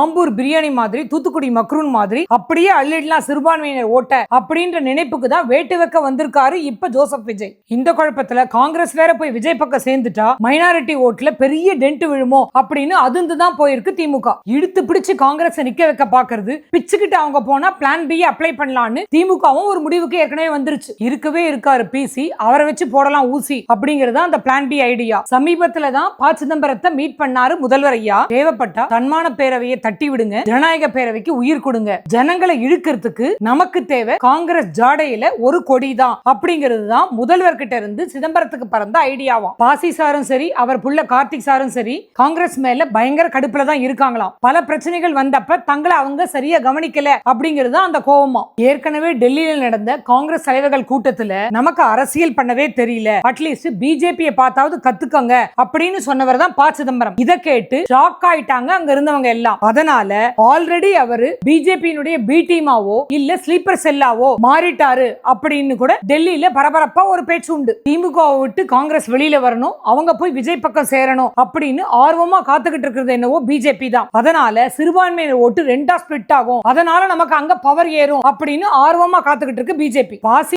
ஆம்பூர் பிரியாணி மாதிரி, தூத்துக்குடி மக்ரூன் மாதிரி அப்படியே அள்ளிடலாம் சிறுபான்மையினர் ஓட்ட அப்படின்ற நினைப்புக்கு தான் வேட்டு வைக்க வந்திருக்காரு இப்ப ஜோசப் விஜய். இந்த குழப்பத்துல காங்கிரஸ் வேற போய் விஜய் பக்கம் சேர்ந்துட்டா மைனாரிட்டி ஓட்டுல பெரிய டென்ட் விழுமோ அப்படின்னு அதிர்ந்து தான் போயிருக்கு திமுக. இழுத்து பிடிச்சு காங்கிரஸ் நிக்க வைக்க பாக்குறது, பிச்சுக்கிட்டு அவங்க போனா பிளான் பி அப்ளை பண்ணலாம்னு திமுகவும் ஒரு முடிவுக்கு ஏற்கனவே வந்துருச்சு. இருக்கவே இருக்காரு பிசி, அவரை வச்சு போடலாம் ஊசி அப்படிங்கறது அந்த பிளான் பி ஐடியா. சமீபத்துல தான் ப. சிதம்பரத்தை மீட் பண்ணாரு முதல்வர் ஐயா. தேவைப்பட்டா தன்மான பேரவையை தட்டி விடுங்க, ஜனநாயக பேரவைக்கு உயிர் கொடுங்க, ஜனங்களை இழுக்கிறதுக்கு நமக்கு தேவை காங்கிரஸ் ஜாடையில ஒரு கொடி தான் அப்படிங்கிறது தான் முதல்வர் கிட்ட இருந்து சிதம்பரத்துக்கு பறந்த ஐடியாவா. பாசி சாரும் சரி, அவர் புள்ள கார்த்திக் சாரும் சரி, காங்கிரஸ் மேல பயங்கர கடுப்புல தான் இருக்காங்களாம். பல பிரச்சனைகள் வந்தப்ப தங்களை அவங்க சரியா கவனிக்கல அப்படிங்கிறது அந்த கோவமா. ஏற்கனவே டெல்லியில நடந்த காங்கிரஸ் தலைவர்கள் கூட்டத்துல நமக்கு அரசியல் பண்ணவே தெரியல, அட்லீஸ்ட் பிஜேபியை பார்த்தாவது கத்துக்கங்க அப்படின்னு சொன்னவர் தான் ப. சிதம்பரம். இதை கேட்டு ஷாக் ஆயிட்டாங்க அங்க இருந்தவங்க எல்லாம். அதனால ஆல்ரெடி அவரு பிஜேபியினுடைய பி டீமாவோ இல்ல ஸ்லீப்பர் செல்லாவோ மாறிட்டாரு அப்படின்னு கூட டெல்லியில பரபரப்பா ஒரு பேச்சு உண்டு. திமுகவை விட்டு காங்கிரஸ் வெளியில வரணும், அவங்க போய் விஜய் பக்கம் சேரணும் அப்படின்னு ஆர்வமா காத்துக்கிட்டு இருக்கிறது என்னவோ பிஜேபி தான். அதனால சிறுபான்மையினர் ஓட்டு ரெண்டா ஸ்பிளிட் ஆகும், அதனால நமக்கு அங்க பவர் ஏறும் அப்படின்னு ஆர்வமா காத்துக்கிட்டு இருக்கு பிஜேபி. பாசி